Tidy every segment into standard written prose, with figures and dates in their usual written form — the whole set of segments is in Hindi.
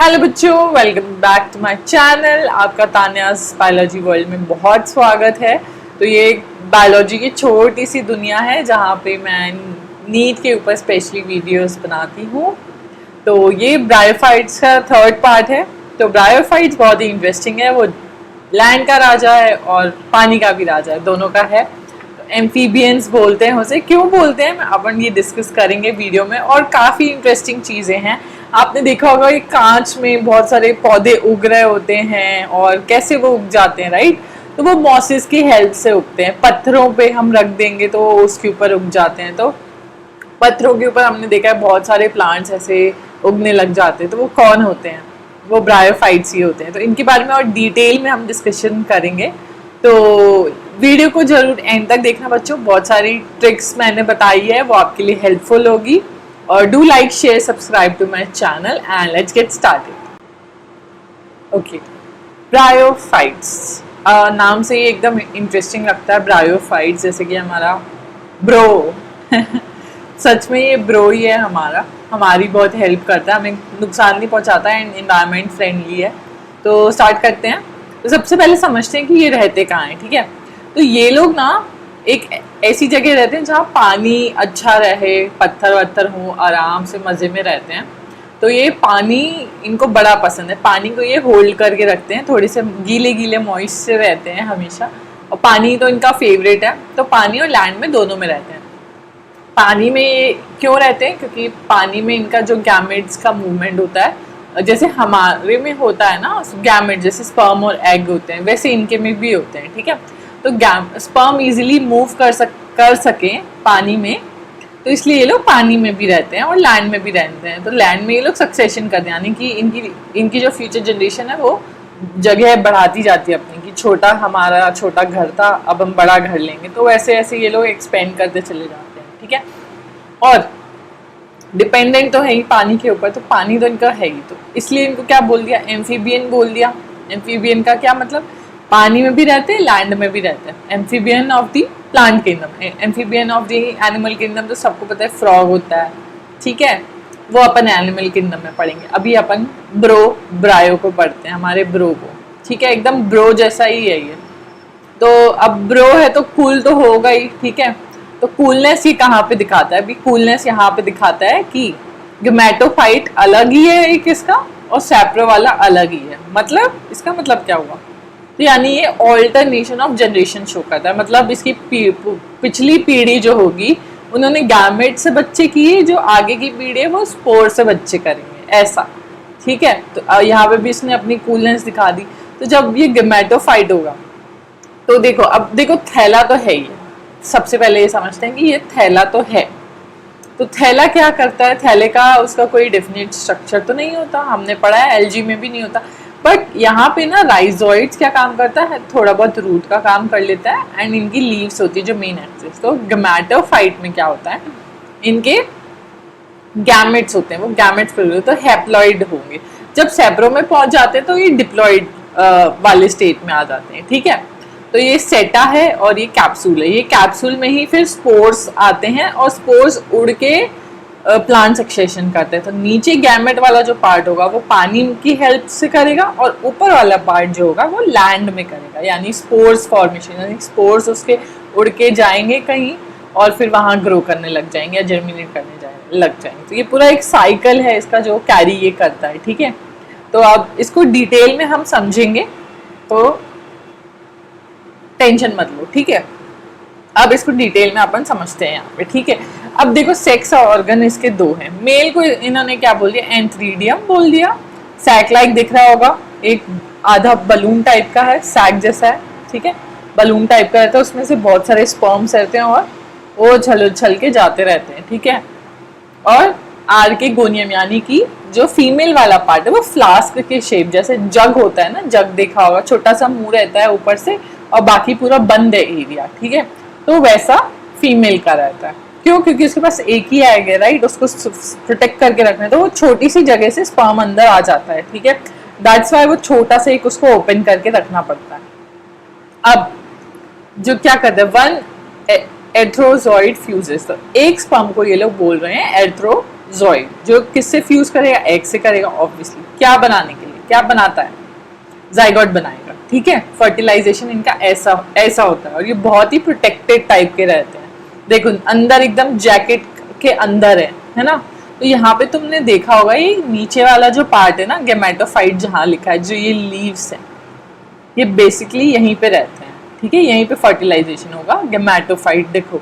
हेलो बच्चों, welcome back to my channel. आपका तान्याज बायोलॉजी वर्ल्ड में बहुत स्वागत है। तो ये बायोलॉजी की छोटी सी दुनिया है जहाँ पे मैं नीट के ऊपर स्पेशली वीडियोस बनाती हूँ। तो ये ब्रायोफाइट्स का थर्ड पार्ट है। तो ब्रायोफाइट्स बहुत ही इंटरेस्टिंग है। वो लैंड का राजा है और पानी का भी राजा है, दोनों का है। एम्फीबियंस बोलते हैं उसे। क्यों बोलते हैं अपन ये डिस्कस करेंगे वीडियो में। और काफ़ी इंटरेस्टिंग चीज़ें हैं। आपने देखा होगा कि कांच में बहुत सारे पौधे उग रहे होते हैं और कैसे वो उग जाते हैं, राइट। तो वो मॉसिस की हेल्प से उगते हैं। पत्थरों पे हम रख देंगे तो उसके ऊपर उग जाते हैं। तो पत्थरों के ऊपर हमने देखा है बहुत सारे प्लांट्स ऐसे उगने लग जाते हैं। तो वो कौन होते हैं? वो ब्रायोफाइट्स ही होते हैं। तो इनके बारे में और डिटेल में हम डिस्कशन करेंगे। तो वीडियो को जरूर एंड तक देखना बच्चों। बहुत सारी ट्रिक्स मैंने बताई है, वो आपके लिए हेल्पफुल होगी। और do like, share, subscribe to my channel and let's get started. Okay, bryophytes नाम से ही एकदम इंटरेस्टिंग लगता है। ब्रायोफाइट्स जैसे कि हमारा ब्रो सच में ये ब्रो ही है हमारा। हमारी बहुत हेल्प करता है, हमें नुकसान नहीं पहुंचाता है एंड एनवायरनमेंट फ्रेंडली है। तो स्टार्ट करते हैं। तो सबसे पहले समझते हैं कि ये रहते कहाँ हैं, ठीक है। तो ये लोग ना एक ऐसी जगह रहते हैं जहाँ पानी अच्छा रहे, पत्थर वत्थर हो, आराम से मज़े में रहते हैं। तो ये पानी इनको बड़ा पसंद है। पानी को ये होल्ड करके रखते हैं, थोड़े से गीले गीले मॉइस्ट से रहते हैं हमेशा। और पानी तो इनका फेवरेट है। तो पानी और लैंड में दोनों में रहते हैं। पानी में ये क्यों रहते हैं? क्योंकि पानी में इनका जो गैमेट्स का मूवमेंट होता है, जैसे हमारे में होता है ना गैमेट, जैसे स्पर्म और एग होते हैं, वैसे इनके में भी होते हैं, ठीक है। तो स्पर्म इजीली मूव कर सकें पानी में, तो इसलिए ये लोग पानी में भी रहते हैं और लैंड में भी रहते हैं। तो लैंड में ये लोग सक्सेशन करते हैं, यानी कि इनकी जो फ्यूचर जनरेशन है वो जगह बढ़ाती जाती है अपनी। कि हमारा छोटा घर था, अब हम बड़ा घर लेंगे। तो वैसे ऐसे ये लोग एक्सपेंड करते चले जाते हैं, ठीक है। और डिपेंडेंट तो है ही पानी के ऊपर, तो पानी तो इनका है ही। तो इसलिए इनको क्या बोल दिया? एम्फीबियन बोल दिया। एम्फीबियन का क्या मतलब? पानी में भी रहते हैं, लैंड में भी रहते हैं। Amphibian of the plant kingdom, amphibian of the animal kingdom तो सबको पता है, फ्रॉग होता है, ठीक है। वो अपन एनिमल किंगडम में पढ़ेंगे। अभी अपन ब्रायो को पढ़ते हैं, हमारे ब्रो को, ठीक है। एकदम ब्रो जैसा ही है ये। तो अब ब्रो है तो कूल तो होगा ही, ठीक है। तो कूलनेस ये कहाँ पे दिखाता है? अभी कूलनेस यहाँ पे दिखाता है कि गेमेटोफाइट अलग ही है एक इसका, और सैप्रो वाला अलग ही है। मतलब इसका मतलब क्या हुआ? तो यानी ये ऑल्टरनेशन ऑफ जनरेशन शो करता है। मतलब इसकी पिछली पीढ़ी जो होगी उन्होंने गैमेट से बच्चे किए, जो आगे की पीढ़ी है वो स्पोर से बच्चे करेंगे, ऐसा, ठीक है। तो यहाँ पे भी इसने अपनी कूलनेस दिखा दी। तो जब ये गेमेटोफाइट होगा तो देखो, अब देखो थैला तो है ही। सबसे पहले ये समझते हैं कि ये थैला तो है। तो थैला क्या करता है? थैले का उसका कोई डेफिनेट स्ट्रक्चर तो नहीं होता, हमने पढ़ा है, एलजी में भी नहीं होता। बट यहाँ पे ना राइजोइड्स क्या काम करता है? थोड़ा बहुत रूट का काम कर लेता है एंड इनकी लीव्स होती है जो मेन एक्सिस। तो गैमेटोफाइट में क्या होता है? इनके गैमेट्स होते हैं, वो गैमेट्स फिर तो हैप्लॉइड होंगे। जब सेप्रो में पहुंच जाते हैं तो ये डिप्लॉइड वाले स्टेट में आ जाते हैं, ठीक है। तो ये सेटा है और ये कैप्सूल है। ये कैप्सूल में ही फिर स्पोर्स आते हैं और स्पोर्स उड़ के प्लांट सक्सेशन करते हैं। तो नीचे गैमेट वाला जो पार्ट होगा वो पानी की हेल्प से करेगा और ऊपर वाला पार्ट जो होगा वो लैंड में करेगा, यानी स्पोर्स फॉर्मेशन। यानी स्पोर्स उसके उड़ के जाएंगे कहीं और फिर वहां ग्रो करने लग जाएंगे या जर्मिनेट करने लग जाएंगे। तो ये पूरा एक साइकिल है इसका जो कैरी ये करता है, ठीक है। तो अब इसको डिटेल में हम समझेंगे, तो टेंशन मत लो, ठीक है। अब इसको डिटेल में अपन समझते हैं यहाँ पे, ठीक है। अब देखो सेक्स ऑर्गन इसके दो हैं। मेल को इन्होंने क्या बोल दिया? एंथ्रीडियम बोल दिया। सैक लाइक दिख रहा होगा, एक आधा बलून टाइप का है, सैक जैसा है, ठीक है। बलून टाइप का रहता है, उसमें से बहुत सारे स्पर्म्स रहते हैं और वो छल के जाते रहते हैं, ठीक है। और आर्केगोनियम यानी कि जो फीमेल वाला पार्ट है वो फ्लास्क के शेप, जैसे जग होता है ना, जग देखा होगा, छोटा सा मुंह रहता है ऊपर से और बाकी पूरा बंद है एरिया, ठीक है। तो वैसा फीमेल का रहता है। क्यों? क्योंकि उसके पास एक ही एग है, राइट। उसको प्रोटेक्ट करके रखना है, तो वो छोटी सी जगह से स्पर्म अंदर आ जाता है, ठीक है। दैट्स वाई वो छोटा सा एक उसको ओपन करके रखना पड़ता है। अब जो क्या करते हैं, वन एर्थ्रोजॉइड फ्यूजेस, तो एक स्पर्म को ये लोग बोल रहे हैं एर्थ्रो स्पर्मेटोजॉइड, जो किससे फ्यूज करेगा, एग से करेगा ऑब्वियसली। क्या बनाने के लिए, क्या बनाता है, जाइगोट बनाएगा, ठीक है। फर्टिलाइजेशन इनका ऐसा ऐसा होता है और ये बहुत ही प्रोटेक्टेड टाइप के रहते हैं। देखो अंदर एकदम जैकेट के अंदर है ना। तो यहाँ पे तुमने देखा होगा ये नीचे वाला जो पार्ट है ना, गेमेटोफाइट जहाँ लिखा है, जो ये लीव्स है, ये बेसिकली यहीं पे रहते हैं, ठीक है। यहीं पे फर्टिलाइजेशन होगा, गेमेटोफाइट देखो।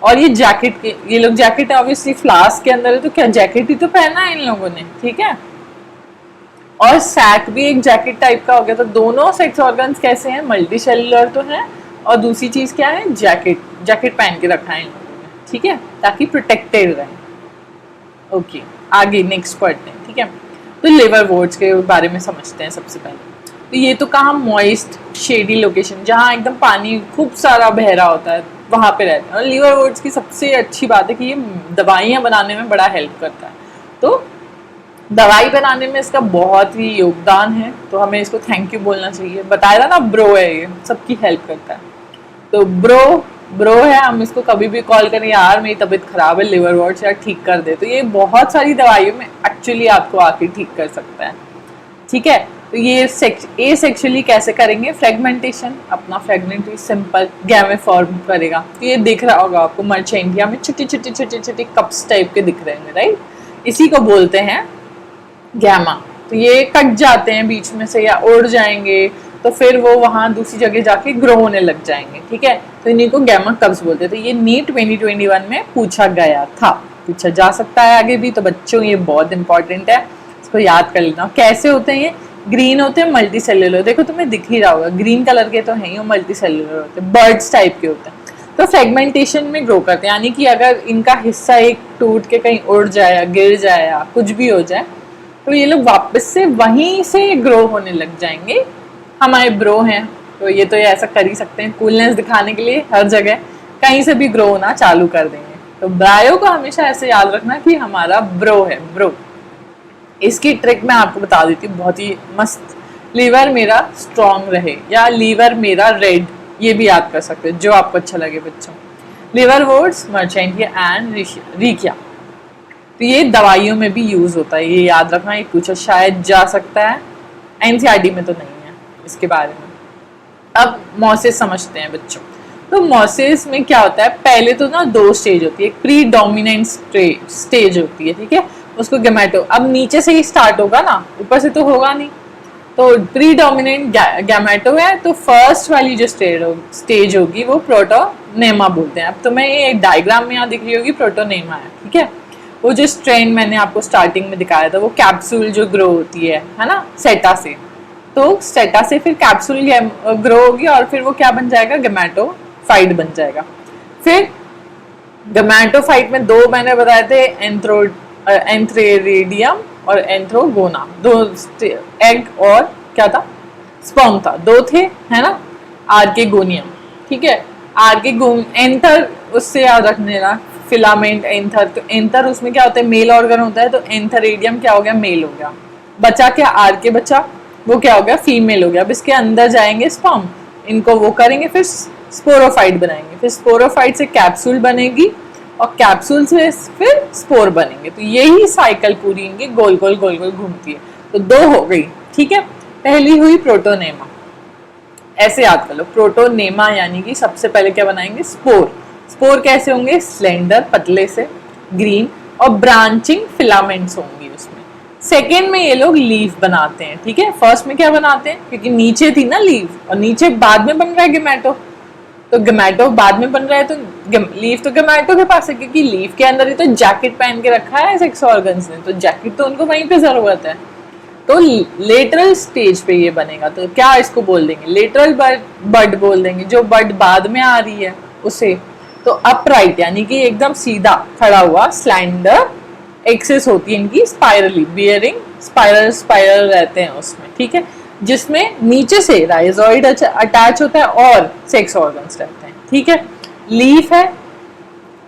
और ये जैकेट के, ये लोग जैकेट ऑब्वियसली फ्लास्क के अंदर है, तो क्या जैकेट ही तो पहना है इन लोगों ने, ठीक है। और सैक भी एक जैकेट टाइप का हो गया। तो दोनों सेक्स ऑर्गन्स कैसे हैं, मल्टी सेलुलर तो है, और दूसरी चीज क्या है, जैकेट, जैकेट पहन के रखा है इन लोगों ने, ठीक है, ताकि प्रोटेक्टेड रहे। ओके, आगे नेक्स्ट पढ़ते हैं, ठीक है। तो लिवर वोर्ट्स के बारे में समझते हैं सबसे पहले। तो ये तो कहाँ, मॉइस्ट शेडी लोकेशन, जहाँ एकदम पानी खूब सारा बह रहा होता है, वहाँ पे रहते हैं। और लिवर वोर्ट्स की सबसे अच्छी बात है कि ये दवाइयाँ बनाने में बड़ा हेल्प करता है। तो दवाई बनाने में इसका बहुत ही योगदान है, तो हमें इसको थैंक यू बोलना चाहिए। बताया था ना, ब्रो है, ये सबकी हेल्प करता है। तो ब्रो है, हम इसको कभी भी कॉल करें, यार मेरी तबीयत खराब है, लिवर वॉर्ट्स यार ठीक कर दे, तो ये बहुत सारी दवाइयों में एक्चुअली आपको आके ठीक कर सकता है, ठीक है। तो ये सेक्सुअली कैसे करेंगे, फ्रेगमेंटेशन, अपना फ्रेगमेंट सिंपल गैमे फॉर्म करेगा। तो ये दिख रहा होगा आपको, मर्चेंटिया में छोटे छोटे छोटे छोटे कप्स टाइप के दिख रहे हैं, राइट, इसी को बोलते हैं गैमा। तो ये कट जाते हैं बीच में से या उड़ जाएंगे, तो फिर वो वहाँ दूसरी जगह जाके ग्रो होने लग जाएंगे, ठीक है। तो इन्हीं को गैमा कब्स बोलते हैं। तो ये नीट 2021 में पूछा गया था, पूछा जा सकता है आगे भी। तो बच्चों ये बहुत इंपॉर्टेंट है, इसको याद कर लेना। कैसे होते हैं ये, ग्रीन होते हैं, मल्टी सेल्यूलर, देखो तुम्हें दिख ही रहा होगा, ग्रीन कलर के तो हैं, मल्टी सेल्यूलर होते हैं, बर्ड्स टाइप के होते हैं। तो फ्रेगमेंटेशन में ग्रो करते हैं, यानी कि अगर इनका हिस्सा एक टूट के कहीं उड़ जाए या गिर जाए या कुछ भी हो जाए, तो ये लोग वापस से वहीं से ग्रो होने लग जाएंगे। हमारे ब्रो हैं, तो ये ऐसा कर ही सकते हैं, कूलनेस दिखाने के लिए हर जगह कहीं से भी ग्रो होना चालू कर देंगे। तो ब्रायो को हमेशा ऐसे याद रखना कि हमारा ब्रो है, ब्रो। इसकी ट्रिक मैं आपको बता देती हूँ, बहुत ही मस्त। लीवर मेरा स्ट्रॉन्ग रहे, या लीवर मेरा रेड, ये भी याद कर सकते हैं, जो आपको अच्छा लगे बच्चों। Liverworts, Marchantia and Riccia. तो ये दवाइयों में भी यूज होता है, ये याद रखना, ये पूछा शायद जा सकता है, एनसीईआरटी में तो नहीं है इसके बारे में। अब मोसिस समझते हैं बच्चों। तो मोसिस में क्या होता है, पहले तो ना 2 स्टेज होती है, एक प्री डोमिनेंट स्टेज होती है, ठीक है, उसको गैमेटो, अब नीचे से ही स्टार्ट होगा ना, ऊपर से तो होगा नहीं। तो प्री डोमिनेंट गैमेटो है, तो फर्स्ट वाली जो स्टेज होगी वो प्रोटोनेमा बोलते हैं। अब तुम्हें ये डायग्राम में यहाँ दिख रही होगी, प्रोटोनेमा है, ठीक है। वो जो स्ट्रेन मैंने आपको स्टार्टिंग में दिखाया था, वो कैप्सूल जो ग्रो होती है ना, सेटा से, तो सेटा से फिर कैप्सूल ग्रो होगी और फिर वो क्या बन जाएगा, गैमेटोफाइट बन जाएगा। फिर गैमेटोफाइट में 2 मैंने बताए थे, एंथ्रेरिडियम और एंथ्रोगोना, 2 एग और क्या था, स्पर्म था, 2 थे, है ना, आर्केगोनियम, ठीक है। एंथर उससे याद रखने ना, फिलामेंट, एंथर, तो एंथर उसमें क्या होता है, मेल ऑर्गन होता है, तो एंथरेडियम क्या हो गया, मेल हो गया। बचा क्या, आर्के बचा, वो क्या हो गया, फीमेल हो गया। अब इसके अंदर जाएंगे स्पर्म, इनको वो करेंगे, फिर स्पोरोफाइट बनाएंगे, फिर स्पोरोफाइट से कैप्सूल बनेगी और कैप्सूल से फिर स्पोर बनेंगे। तो यही साइकिल पूरी इनकी गोल गोल गोल गोल घूमती है। तो 2 हो गई, ठीक है। पहली हुई प्रोटोनेमा, ऐसे याद कर लो, प्रोटोनेमा यानी कि सबसे पहले क्या बनाएंगे, स्पोर। स्पोर कैसे होंगे, स्लेंडर, पतले से, ग्रीन, और ब्रांचिंग फिलामेंट्स होंगी उसमें। सेकेंड में ये लोग लीफ बनाते हैं, ठीक है। फर्स्ट में क्या बनाते हैं, क्योंकि नीचे थी ना लीफ, और नीचे बाद में बन रहा है गैमेटो, तो गैमेटो बाद में बन रहा है, तो लीफ तो गैमेटो के पास है, क्योंकि लीफ के अंदर ही तो जैकेट पहन के रखा है सेक्स ऑर्गन्स ने, तो जैकेट तो उनको वहीं पे जरूरत है। तो लेटरल स्टेज पे ये बनेगा, तो क्या इसको बोल देंगे, लेटरल बड बोल देंगे, जो बड बाद में आ रही है उसे। तो अपराइट यानी कि एकदम सीधा खड़ा हुआ, स्लैंडर एक्सेस होती है इनकी, स्पाइरली बियरिंग, स्पाइरल रहते हैं उसमें, ठीक है, जिसमें नीचे से राइजोइड अटैच होता है और सेक्स ऑर्गन्स रहते हैं, ठीक है। लीफ है,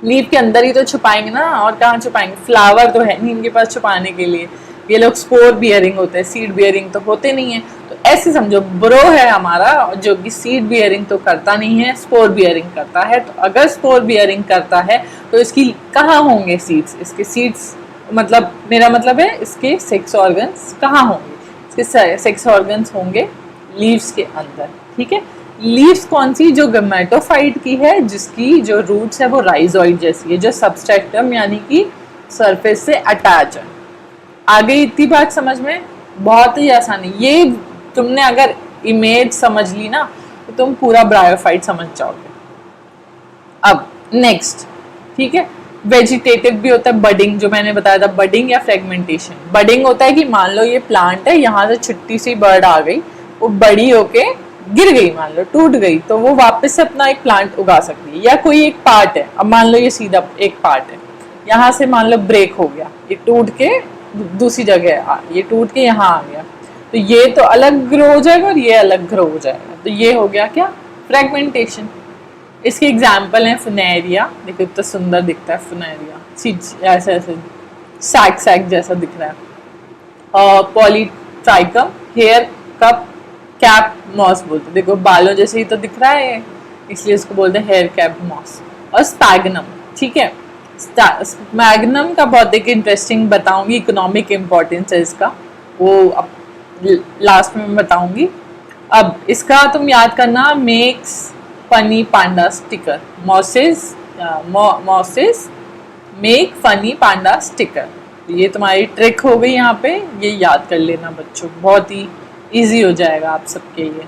लीफ के अंदर ही तो छुपाएंगे ना, और कहाँ छुपाएंगे, फ्लावर तो है नहीं इनके पास छुपाने के लिए। ये लोग स्पोर बियरिंग होते हैं, सीड बियरिंग तो होते नहीं है। तो ऐसे समझो, ब्रो है हमारा जो कि सीड बियरिंग तो करता नहीं है, स्पोर बियरिंग करता है। तो अगर स्पोर बियरिंग करता है तो इसकी कहाँ होंगे सीड्स, इसके सीड्स मतलब मेरा मतलब है इसके सेक्स ऑर्गन्स कहाँ होंगे, इसके सेक्स ऑर्गन्स होंगे लीव्स के अंदर, ठीक है। लीव्स कौन सी, जो गमेटोफाइट की है, जिसकी जो रूट्स है वो राइजोइड जैसी है, जो सबस्ट्रेटम यानी कि सरफेस से अटैच है। आ गई इतनी बात समझ में, बहुत ही आसान है ये। तुमने अगर इमेज समझ ली ना तो तुम पूरा ब्रायोफाइट समझ जाओगे। अब नेक्स्ट, ठीक है, वेजिटेटिव भी होता है बडिंग, जो मैंने बताया था, बडिंग या फ्रेगमेंटेशन। बडिंग होता है कि मान लो ये प्लांट है, यहाँ से छोटी सी बर्ड आ गई, वो बड़ी होके गिर गई, मान लो टूट गई, तो वो वापस से अपना एक प्लांट उगा सकती है। या कोई एक पार्ट है, अब मान लो ये सीधा एक पार्ट है, यहाँ से मान लो ब्रेक हो गया, ये टूट के दूसरी जगह ये टूट के यहाँ आ गया, तो ये तो अलग ग्रो हो जाएगा और ये अलग ग्रो हो जाएगा, तो ये हो गया क्या, फ्रेगमेंटेशन। इसके एग्जाम्पल हैं फुनेरिया, देखो इतना सुंदर दिखता है फुनेरिया, ऐसे ऐसे सैक सैक जैसा दिख रहा है। और polytrichum hair cup cap moss बोलते हैं, देखो बालों जैसे ही तो दिख रहा है, इसलिए इसको बोलते हैं हेयर कैप मॉस। और स्पैगनम, ठीक है, स्पैगनम का बहुत एक इंटरेस्टिंग बताऊंगी, इकोनॉमिक इम्पोर्टेंस है इसका, वो अब लास्ट में मैं बताऊंगी। अब इसका तुम याद करना, मेक्स फनी पांडा स्टिकर, मॉसेस मेक फनी पांडा स्टिकर, ये तुम्हारी ट्रिक हो गई यहाँ पे, ये याद कर लेना बच्चों, बहुत ही इजी हो जाएगा आप सबके लिए।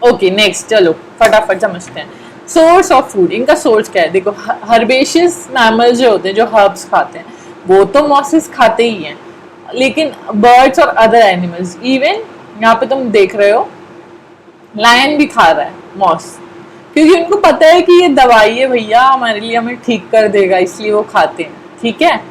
ओके नेक्स्ट, चलो फटाफट समझते हैं। सोर्स ऑफ फूड, इनका सोर्स क्या है, देखो हर्बेशियस मैमल्स जो होते हैं, जो हर्ब्स खाते हैं, वो तो मॉसेस खाते ही हैं, लेकिन बर्ड्स और अदर एनिमल्स, इवन यहाँ पे तुम देख रहे हो लायन भी खा रहा है मॉस, क्योंकि उनको पता है कि ये दवाई है भैया, हमारे लिए हमें ठीक कर देगा, इसलिए वो खाते हैं, ठीक है।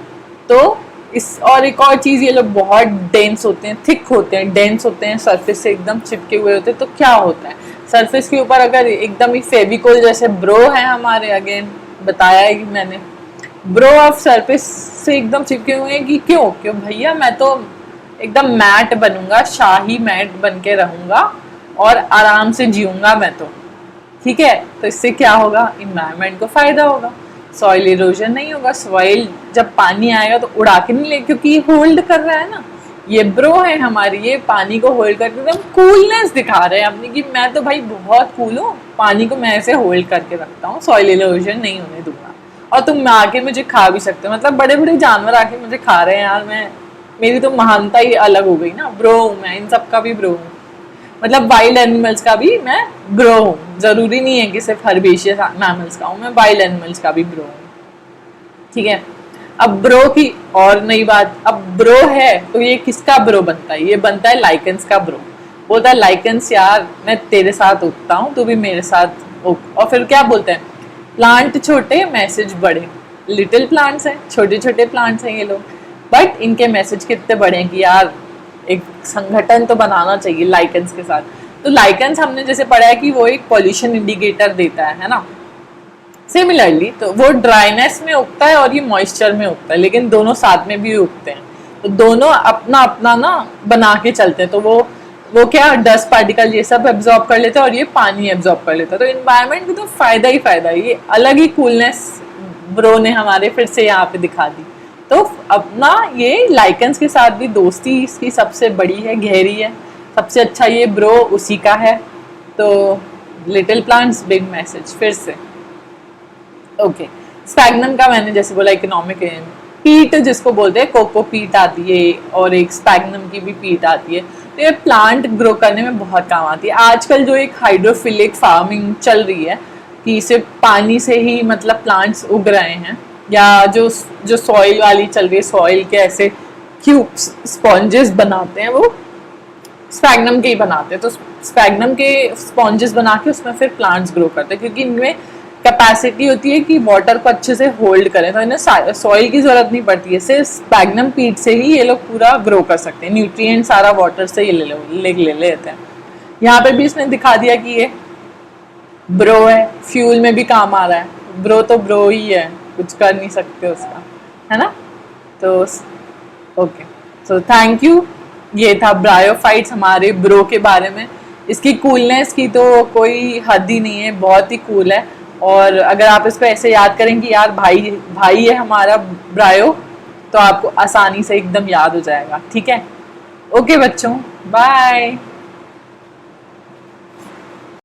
तो इस और एक और चीज, ये लोग बहुत डेंस होते हैं, थिक होते हैं, डेंस होते हैं, सरफेस से एकदम चिपके हुए होते हैं, तो क्या होता है सरफेस के ऊपर अगर एकदम ही फेविकोल जैसे ब्रो है हमारे, अगेन बताया है कि मैंने, ब्रो ऑफ सरफेस से एकदम चिपके हुए हैं, कि क्यों क्यों भैया, मैं तो एकदम मैट बनूंगा, शाही मैट बन के रहूंगा और आराम से जीऊंगा मैं तो, ठीक है। तो इससे क्या होगा, इन्वायरमेंट को फायदा होगा, सॉइल इरोजन नहीं होगा, सॉइल जब पानी आएगा तो उड़ा के नहीं ले, क्योंकि ये होल्ड कर रहा है ना, ये ब्रो है हमारी, ये पानी को होल्ड करके एकदम कूलनेस दिखा रहे हैं अपनी, कि मैं तो भाई बहुत कूल हूँ, पानी को मैं ऐसे होल्ड करके रखता हूँ, सॉइल इरोजन नहीं होने दूंगा, और तुम आके मुझे खा भी सकते हो, मतलब बड़े बड़े जानवर आके मुझे खा रहे हैं यार, मैं, मेरी तो महानता ही अलग हो गई ना, ब्रो हूँ मैं, इन सब का भी ब्रो हूँ, मतलब वाइल्ड एनिमल्स का भी मैं ब्रो हूँ, जरूरी नहीं है कि सिर्फ हर्बेशियस मैमल्स का हूँ, मैं वाइल्ड एनिमल्स का भी ब्रो हूँ, ठीक है। अब ब्रो की और नई बात, अब ब्रो है तो ये किसका ब्रो बनता है, ये बनता है लाइकेंस का ब्रो, बोलता है लाइकेंस यार मैं तेरे साथ उगता हूँ, तू भी मेरे साथ उग, और फिर क्या बोलते हैं, प्लांट छोटे मैसेज बड़े, लिटिल प्लांट्स हैं, छोटे छोटे प्लांट्स हैं ये लोग, बट इनके मैसेज कितने बड़े हैं कि यार एक संगठन तो बनाना चाहिए लाइकेंस के साथ। तो लाइकेंस हमने जैसे पढ़ा है कि वो एक पॉल्यूशन इंडिकेटर देता है ना, सिमिलरली तो वो ड्राइनेस में उगता है और ये मॉइस्चर में उगता है, लेकिन दोनों साथ में भी उगते हैं, तो दोनों अपना अपना ना बना के चलते हैं, तो वो क्या डस्ट पार्टिकल ये सब एब्जॉर्ब कर लेते हैं और ये पानी एब्जॉर्ब कर लेता है, तो इन्वायरमेंट को तो फायदा ही फायदा है, ये अलग ही कूलनेस ब्रो ने हमारे फिर से यहाँ पे दिखा दी। तो अपना ये लाइकेंस के साथ भी दोस्ती इसकी सबसे बड़ी है, गहरी है, सबसे अच्छा ये ब्रो उसी का है। तो लिटिल प्लांट्स बिग मैसेज फिर से। ओके, स्पैगनम का मैंने जैसे बोला इकोनॉमिक, पीट जिसको बोलते हैं, कोको पीट आती है और एक स्पैगनम की भी पीट आती है, तो ये प्लांट ग्रो करने में बहुत काम आती है। आजकल जो एक हाइड्रोफिलिक फार्मिंग चल रही है कि सिर्फ पानी से ही मतलब प्लांट्स उग रहे हैं, या जो सॉइल वाली चल रही है, सॉइल के ऐसे क्यूब्स स्पॉन्जेस बनाते हैं, वो स्पैगनम के ही बनाते हैं, तो स्पैगनम के स्पॉन्जेस बना के उसमें फिर प्लांट्स ग्रो करते हैं, क्योंकि इनमें कैपेसिटी होती है कि वाटर को अच्छे से होल्ड करें, तो इन्हें सॉइल की जरूरत नहीं पड़ती है, सिर्फ स्पैगनम पीट से ही ये लोग पूरा ग्रो कर सकते हैं, न्यूट्रिएंट सारा वाटर से ये ले लेते हैं। यहाँ पे भी इसने दिखा दिया कि ये ब्रो है, फ्यूल में भी काम आ रहा है, ब्रो तो ब्रो ही है, कुछ कर नहीं सकते उसका, है ना। तो ओके, सो थैंक यू, ये था ब्रायोफाइट्स हमारे ब्रो के बारे में। इसकी कूलनेस की तो कोई हद ही नहीं है, बहुत ही कूल है। और अगर आप इसको ऐसे याद करें कि यार भाई है हमारा ब्रायो, तो आपको आसानी से एकदम याद हो जाएगा। ठीक है, ओके बच्चों, बाय।